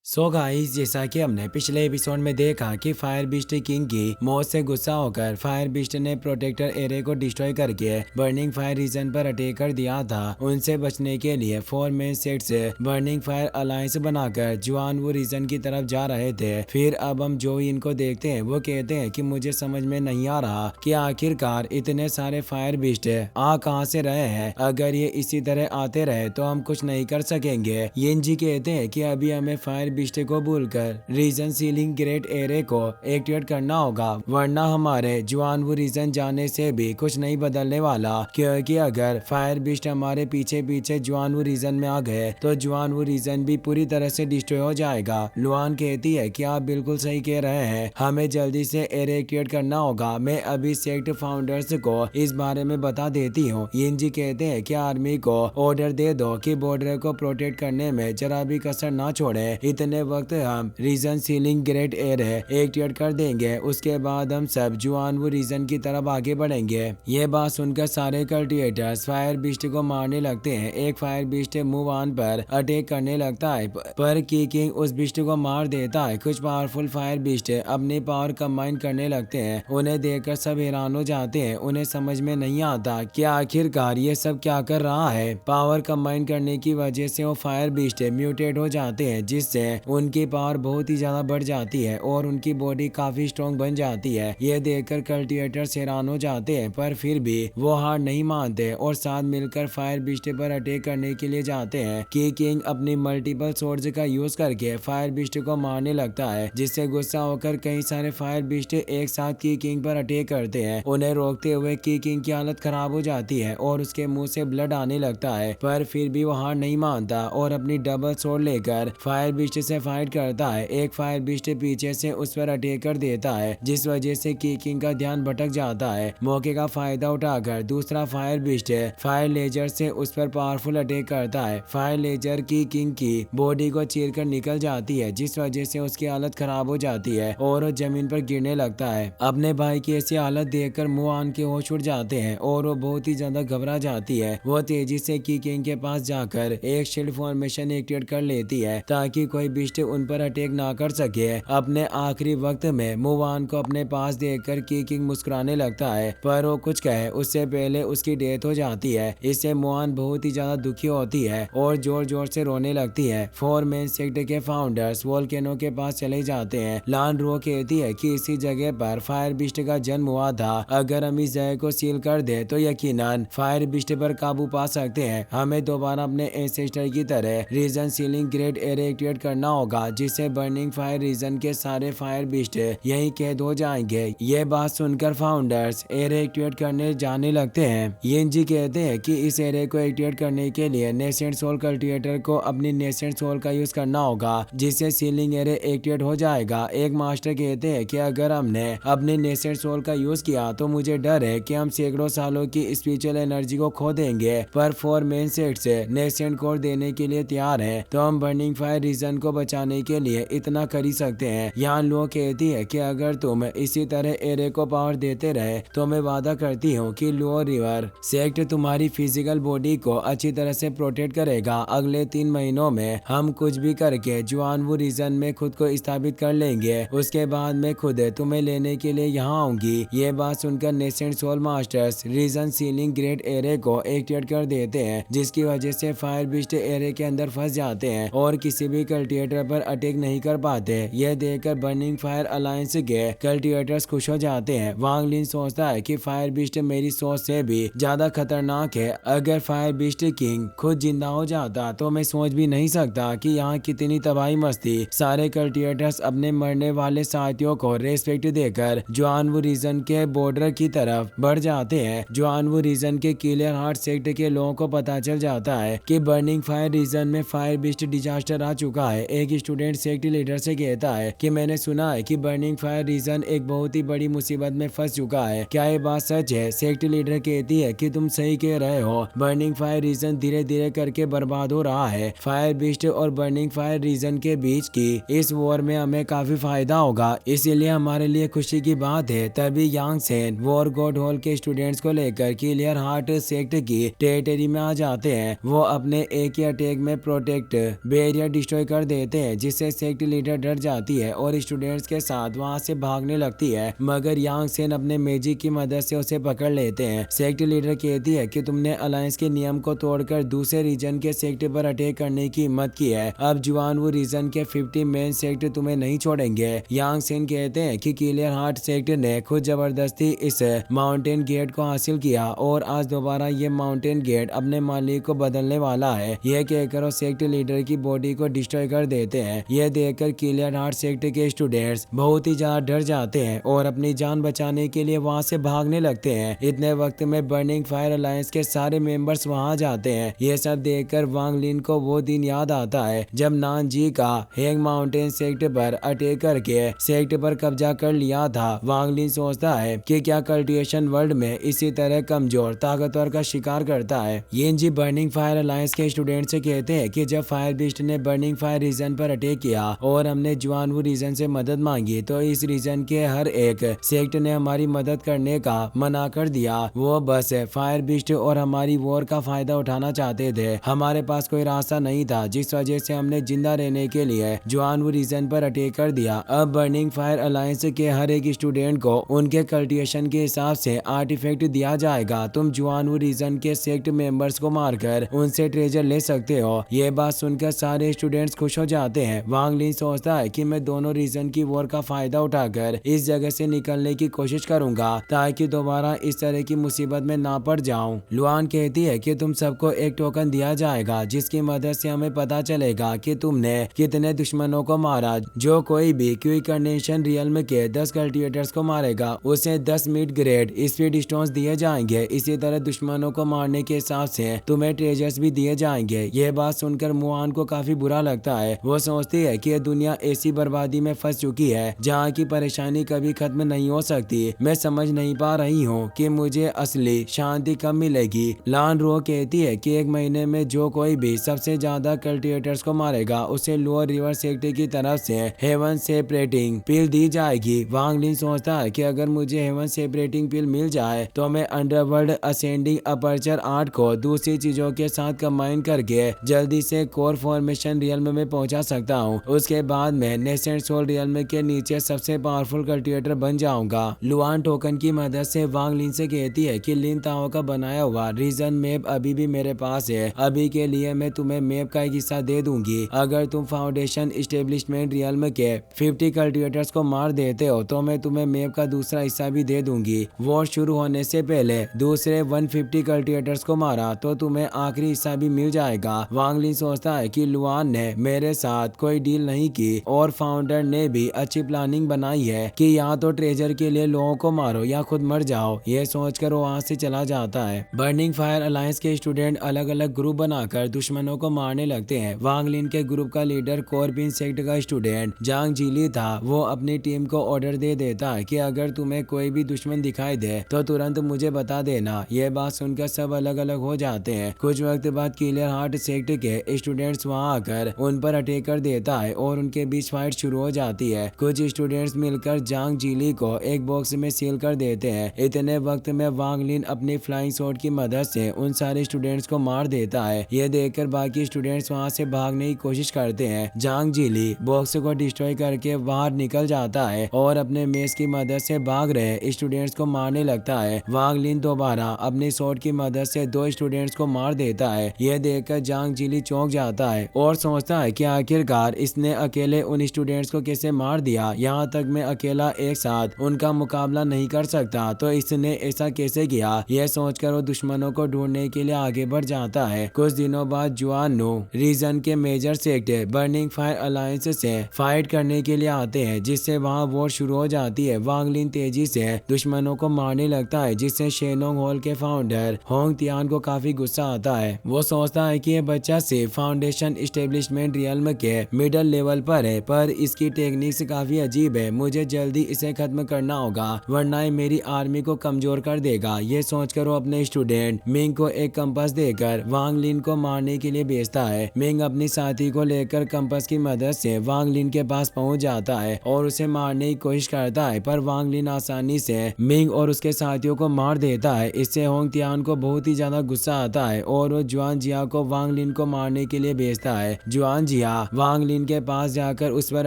So guys, जैसा कि हमने पिछले एपिसोड में देखा कि फायर बीस्ट किंग की मौत से गुस्सा होकर फायर बीस्ट ने प्रोटेक्टर एरे को डिस्ट्रॉय करके बर्निंग फायर रीजन पर अटैक कर दिया था। उनसे बचने के लिए 4 main sets burning fire alliance बनाकर जुआन वो रीजन की तरफ जा रहे थे। फिर अब हम जो इनको देखते हैं वो कहते हैं कि मुझे समझ में नहीं आ रहा कि आखिरकार इतने सारे फायर बीस्ट आ कहां से रहे हैं। अगर ये इसी तरह आते रहे तो हम कुछ नहीं कर सकेंगे। येंजी कहते हैं कि अभी हमें फायर बीस्ट को भूलकर रीजन सीलिंग ग्रेट एरे को एक्टिवेट करना होगा, वरना हमारे जुआनवू रीजन जाने से भी कुछ नहीं बदलने वाला। क्योंकि अगर फायर बीस्ट हमारे पीछे पीछे जुआनवू रीजन में आ गए तो जुआनवू रीजन भी पूरी तरह से डिस्ट्रॉय हो जाएगा। लुआन कहती है कि आप बिल्कुल सही कह रहे हैं, हमें जल्दी से एरे एक्टिवेट करना होगा। मैं अभी सेक्ट फाउंडर्स को इस बारे में बता देती हूँ। येंजी कहते हैं कि आर्मी को ऑर्डर दे दो कि बॉर्डर को प्रोटेक्ट करने में जरा भी कसर ना छोड़े। इतने वक्त हम reason ceiling great array activate कर देंगे, उसके बाद हम सब जुआनवू रीजन की तरफ आगे बढ़ेंगे। ये बात सुनकर सारे कल्टिवेटर्स फायर बीस्ट को मारने लगते हैं। एक फायर बीस्ट मूव ऑन पर अटैक करने लगता है, पर की किंग उस बीस्ट को मार देता है। कुछ पावरफुल फायर बीस्ट अपनी पावर कंबाइन करने लगते हैं। उन्हें देखकर सब हैरान हो जाते हैं। उन्हें समझ में नहीं आता कि आखिरकार ये सब क्या कर रहा है। पावर कंबाइन करने की वजह से वो फायर बीस्ट म्यूटेट हो जाते हैं, जिससे उनकी पावर बहुत ही ज्यादा बढ़ जाती है और उनकी बॉडी काफी स्ट्रॉन्ग बन जाती है। ये देखकर कल्टिवेटर्स हैरान हो जाते हैं, पर फिर भी वो हार नहीं मानते और साथ मिलकर फायर बीस्ट पर अटैक करने के लिए जाते हैं। की किंग अपनी मल्टीपल सोर्स का यूज करके फायर बीस्ट को मारने लगता है, जिससे गुस्सा होकर कई सारे फायर बीस्ट एक साथ की किंग पर अटैक करते हैं। उन्हें रोकते हुए की किंग की हालत खराब हो जाती है और उसके मुंह से ब्लड आने लगता है, पर फिर भी वो हार नहीं मानता और अपनी डबल सोर्ड लेकर फायर बीस्ट से फाइट करता है। एक फायर बीस्ट पीछे से उस पर अटैक कर देता है, जिस वजह से की किंग का ध्यान भटक जाता है। मौके का फायदा उठाकर दूसरा फायर बीस्ट फायर लेजर से उस पर पावरफुल अटैक करता है। फायर लेजर की किंग की बॉडी को चीरकर निकल जाती है, जिस वजह से उसकी हालत खराब हो जाती है और वो जमीन पर गिरने लगता है। अपने भाई की ऐसी हालत देखकर मुआन के होश उड़ जाते हैं और वो बहुत ही ज्यादा घबरा जाती है। वो तेजी से की किंग के पास जाकर एक शील्ड फॉर्मेशन एक्टिवेट कर लेती है ताकि कोई बीस्ट उन पर अटैक ना कर सके। अपने आखिरी वक्त में मुआन को अपने पास देखकर की किंग मुस्कुराने लगता है, पर वो कुछ कहे उससे पहले उसकी डेथ हो जाती है। इससे मुआन बहुत ही ज्यादा दुखी होती है और जोर जोर से रोने लगती है। 4 मेन सेक्ट के फाउंडर्स वोल्केनो के पास चले जाते हैं। लान रो कहती है कि इसी जगह पर फायर बीस्ट का जन्म हुआ था। अगर हम इस जगह को सील कर दे तो यकीनन फायर बीस्ट पर काबू पा सकते हैं। हमें दोबारा अपने एंसेस्टर की तरह region ceiling great array activate करना होगा, जिससे बर्निंग फायर रीजन के सारे फायर बीस्ट यहीं कैद हो जाएंगे। ये बात सुनकर फाउंडर्स एरे एक्टिवेट करने जाने लगते हैं। येंजी कहते हैं कि इस एरे को एक्टिवेट करने के लिए नेसेंट सोल कल्टिवेटर को अपनी नेसेंट सोल का यूज करना होगा, जिससे सीलिंग एरे एक्टिवेट हो जाएगा। एक मास्टर कहते हैं कि अगर हमने अपनी नेसेंट सोल का यूज किया तो मुझे डर है कि हम सैकड़ों सालों की स्पिरिचुअल एनर्जी को खो देंगे, पर 4 मेन सेट से नेसेंट कोर देने के लिए तैयार है, तो हम बर्निंग फायर रीजन को बचाने के लिए इतना कर ही सकते हैं। यहाँ लो कहती है कि अगर तुम इसी तरह एरे को पावर देते रहे तो मैं वादा करती हूँ कि लो रिवर सेक्ट तुम्हारी फिजिकल बॉडी को अच्छी तरह से प्रोटेक्ट करेगा। अगले 3 महीनों में हम कुछ भी करके जुआनवू रीजन में खुद को स्थापित कर लेंगे। उसके बाद मैं खुद तुम्हें लेने के लिए यहाँ आऊंगी। ये बात सुनकर nascent soul masters region ceiling great array को एक्टिवेट कर देते हैं, जिसकी वजह से फायर बीस्ट एरे के अंदर फंस जाते हैं और किसी भी कल्टिवेटर पर अटैक नहीं कर पाते। यह देखकर बर्निंग फायर अलायंस के कल्टिवेटर्स खुश हो जाते हैं। वांग लिन सोचता है कि फायर बीस्ट मेरी सोच से भी ज्यादा खतरनाक है। अगर फायर बीस्ट किंग खुद जिंदा हो जाता तो मैं सोच भी नहीं सकता कि यहाँ कितनी तबाही मस्ती। सारे कल्टिवेटर्स अपने मरने वाले साथियों को रेस्पेक्ट देकर जुआनवू रीजन के बॉर्डर की तरफ बढ़ जाते हैं। जुआनवू रीजन के क्लियर हार्ट सेक्ट के लोगों को पता चल जाता है कि बर्निंग फायर रीजन में फायर बीस्ट डिजास्टर आ चुका है। एक स्टूडेंट सेक्ट लीडर से कहता है कि मैंने सुना है कि बर्निंग फायर रीजन एक बहुत ही बड़ी मुसीबत में फंस चुका है, क्या ये बात सच है? सेक्ट लीडर कहती है कि तुम सही कह रहे हो, बर्निंग फायर रीजन धीरे धीरे करके बर्बाद हो रहा है। फायर बीस्ट और बर्निंग फायर रीजन के बीच की इस वॉर में हमें काफी फायदा होगा, इसीलिए हमारे लिए खुशी की बात है। तभी यांग सेन वॉर गॉड हॉल के स्टूडेंट्स को लेकर क्लियर हार्ट सेक्ट की टेरिटरी में आ जाते हैं। वो अपने एक ही अटैक में प्रोटेक्ट बैरियर डिस्ट्रॉय कर देते हैं, जिससे सेक्ट लीडर डर जाती है और स्टूडेंट्स के साथ वहां से भागने लगती है, मगर यांग सेन अपने मैजिक की मदद से उसे पकड़ लेते हैं। सेक्ट लीडर कहती है कि तुमने अलायंस के नियम को तोड़कर दूसरे रीजन के सेक्ट पर अटैक करने की हिम्मत की है, अब जुआनवू रीजन के 50 मेन सेक्ट तुम्हें नहीं छोड़ेंगे। यांग सेन कहते हैं कि क्लियर हार्ट सेक्ट ने खुद जबरदस्ती इस माउंटेन गेट को हासिल किया और आज दोबारा ये माउंटेन गेट अपने मालिक को बदलने वाला है। यह कहकर सेक्ट लीडर की बॉडी को डिस्ट्रॉय कर देते हैं। यह देखकर क्लियर हार्ट सेक्ट के स्टूडेंट्स बहुत ही ज्यादा डर जाते हैं और अपनी जान बचाने के लिए वहां से भागने लगते हैं। इतने वक्त में बर्निंग फायर अलायंस के सारे मेंबर्स वहां जाते हैं। ये सब देखकर वांग लिन को वो दिन याद आता है जब नानजी का हैंग माउंटेन सेक्ट पर अटैक करके सेक्ट पर कब्जा कर लिया था। वांग लिन सोचता है कि क्या कल्टिवेशन वर्ल्ड में इसी तरह कमजोर ताकतवर का शिकार करता है। येनजी बर्निंग फायर अलायंस के स्टूडेंट से कहते हैं कि जब फायर बीस्ट ने बर्निंग फायर रीजन पर अटैक किया और हमने जुआनवू रीजन से मदद मांगी तो इस रीजन के हर एक सेक्ट ने हमारी मदद करने का मना कर दिया। वो बस फायर बीस्ट और हमारी वॉर का फायदा उठाना चाहते थे। हमारे पास कोई रास्ता नहीं था, जिस वजह से हमने जिंदा रहने के लिए जुआनवू रीजन पर अटैक कर दिया। अब बर्निंग फायर अलायंस के हर एक स्टूडेंट को उनके कल्टिवेशन के हिसाब से आर्टिफैक्ट दिया जाएगा। तुम जुआनवू रीजन के सेक्ट मेंबर्स को मारकर उनसे ट्रेजर ले सकते हो। ये बात सुनकर सारे स्टूडेंट्स खुश हो जाते हैं। वांग लिन सोचता है कि मैं दोनों रीजन की वॉर का फायदा उठाकर इस जगह से निकलने की कोशिश करूंगा ताकि दोबारा इस तरह की मुसीबत में ना पड़ जाऊं। लुआन कहती है कि तुम सबको एक टोकन दिया जाएगा जिसकी मदद से हमें पता चलेगा कि तुमने कितने दुश्मनों को मारा। जो कोई भी क्विक कंडेंशन रियल्म के 10 कल्टिवेटर्स को मारेगा उसे 10 मिड ग्रेड स्पीड स्टोन्स दिए जाएंगे। इसी तरह दुश्मनों को मारने के हिसाब से तुम्हें ट्रेजर्स भी दिए जाएंगे। यह बात सुनकर मुआन को काफी बुरा लगता है। वो सोचती है कि यह दुनिया ऐसी बर्बादी में फंस चुकी है जहाँ की परेशानी कभी खत्म नहीं हो सकती। मैं समझ नहीं पा रही हूँ कि मुझे असली शांति कब मिलेगी। लान रो कहती है कि 1 महीने में जो कोई भी सबसे ज्यादा कल्टिवेटर्स को मारेगा उसे लोअर रिवर सेक्टर की तरफ से हेवन सेपरेटिंग पिल दी जाएगी। वांग लिन सोचता है कि अगर मुझे हेवन सेपरेटिंग पिल मिल जाए तो मैं अंडरवर्ल्ड असेंडिंग अपर्चर आर्ट को दूसरी चीजों के साथ कंबाइन करके जल्दी से कोर फॉर्मेशन रियल्म में पहुंचा सकता हूं। उसके बाद मैं नेसेंट सोल रियल्म के नीचे सबसे पावरफुल कल्टिवेटर बन जाऊंगा। लुआन टोकन की मदद से वांग लिन से कहती है कि लिन ताओ का बनाया हुआ रीजन मैप अभी भी मेरे पास है। अभी के लिए मैं तुम्हें मैप का एक हिस्सा दे दूंगी। अगर तुम फाउंडेशन इस्टेब्लिशमेंट रियल्म के 50 कल्टिवेटर्स को मार देते हो तो मैं तुम्हें मैप का दूसरा हिस्सा भी दे दूंगी। वॉर शुरू होने से पहले दूसरे 150 कल्टिवेटर्स को मारा तो तुम्हें आखिरी हिस्सा भी मिल जाएगा। वांग लिन सोचता है कि लुआन ने मेरे साथ कोई डील नहीं की और फाउंडर ने भी अच्छी प्लानिंग बनाई है कि या तो ट्रेजर के लिए लोगों को मारो या खुद मर जाओ। यह सोचकर वो वहां से चला जाता है। बर्निंग फायर अलायंस के स्टूडेंट अलग अलग ग्रुप बनाकर दुश्मनों को मारने लगते हैं। वांग लिन के ग्रुप का लीडर कोरबिन सेक्ट का स्टूडेंट जांग जीली था। वो अपनी टीम को ऑर्डर दे देता है कि अगर तुम्हें कोई भी दुश्मन दिखाई दे तो तुरंत मुझे बता देना। यह बात सुनकर सब अलग अलग हो जाते हैं। कुछ वक्त बाद क्लियर हार्ट सेक्ट के स्टूडेंट्स वहां आकर उन पर अटैक कर देता है और उनके बीच फाइट शुरू हो जाती है। कुछ स्टूडेंट्स मिलकर जांग जीली को एक बॉक्स में सील कर देते हैं। इतने वक्त में वांग लिन अपनी फ्लाइंग शॉट की मदद से उन सारे स्टूडेंट्स को मार देता है। यह देखकर बाकी स्टूडेंट्स वहां से भागने की कोशिश करते हैं। जांग जीली बॉक्स को डिस्ट्रॉय करके बाहर निकल जाता है और अपने मेस की मदद से भाग रहे स्टूडेंट्स को मारने लगता है। वांग लिन दोबारा अपनी शॉट की मदद से 2 स्टूडेंट्स को मार देता है। यह देखकर जांग जीली चौंक जाता है और सोचता है कि आखिरकार इसने अकेले उन स्टूडेंट्स को कैसे मार दिया। यहाँ तक मैं अकेला एक साथ उनका मुकाबला नहीं कर सकता तो इसने ऐसा कैसे किया। यह सोचकर वो दुश्मनों को ढूंढने के लिए आगे बढ़ जाता है। कुछ दिनों बाद जुआनू रीजन के major sect burning fire alliance से फाइट करने के लिए आते हैं, जिससे वहां वॉर शुरू हो जाती है। वांग लिन तेजी से दुश्मनों को मारने लगता है, जिससे शेनोंग हॉल के फाउंडर होंग तियान को काफी गुस्सा आता है। वो सोचता है कि यह बच्चा सिर्फ फाउंडेशन इस्टेब्लिशमेंट रियल्म के मिडल लेवल पर है, पर इसकी टेक्निक्स काफी अजीब है। मुझे जल्दी इसे खत्म करना होगा वरना ये मेरी आर्मी को कमजोर कर देगा। ये सोचकर वो अपने स्टूडेंट मिंग को एक कंपास देकर वांग लिन को मारने के लिए भेजता है। मिंग अपनी साथी को लेकर कंपास की मदद से वांग लिन के पास पहुंच जाता है और उसे मारने की कोशिश करता है, पर वांग लिन आसानी से मिंग और उसके साथियों को मार देता है। इससे होंग तियान को बहुत ही ज्यादा गुस्सा आता है और वो जुआन जिया को वांग लिन को मारने के लिए भेजता है। जुआन जिया जिया वांग लिन के पास जाकर उस पर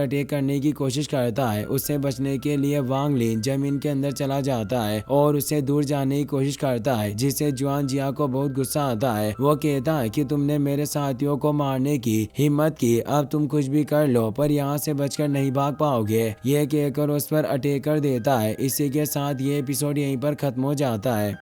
अटैक करने की कोशिश करता है। उससे बचने के लिए वांग लिन जमीन के अंदर चला जाता है और उससे दूर जाने की कोशिश करता है, जिससे जुआन जिया को बहुत गुस्सा आता है। वो कहता है कि तुमने मेरे साथियों को मारने की हिम्मत की, अब तुम कुछ भी कर लो पर यहाँ से बचकर नहीं भाग पाओगे। ये कहकर उस पर अटैक कर देता है। इसी के साथ ये एपिसोड यहीं पर खत्म हो जाता है।